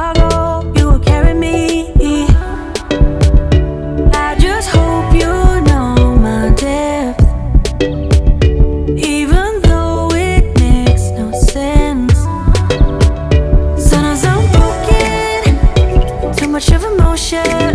I go, you will carry me. I just hope you know my depth, even though it makes no sense. Sometimes I'm broken, too much of emotion.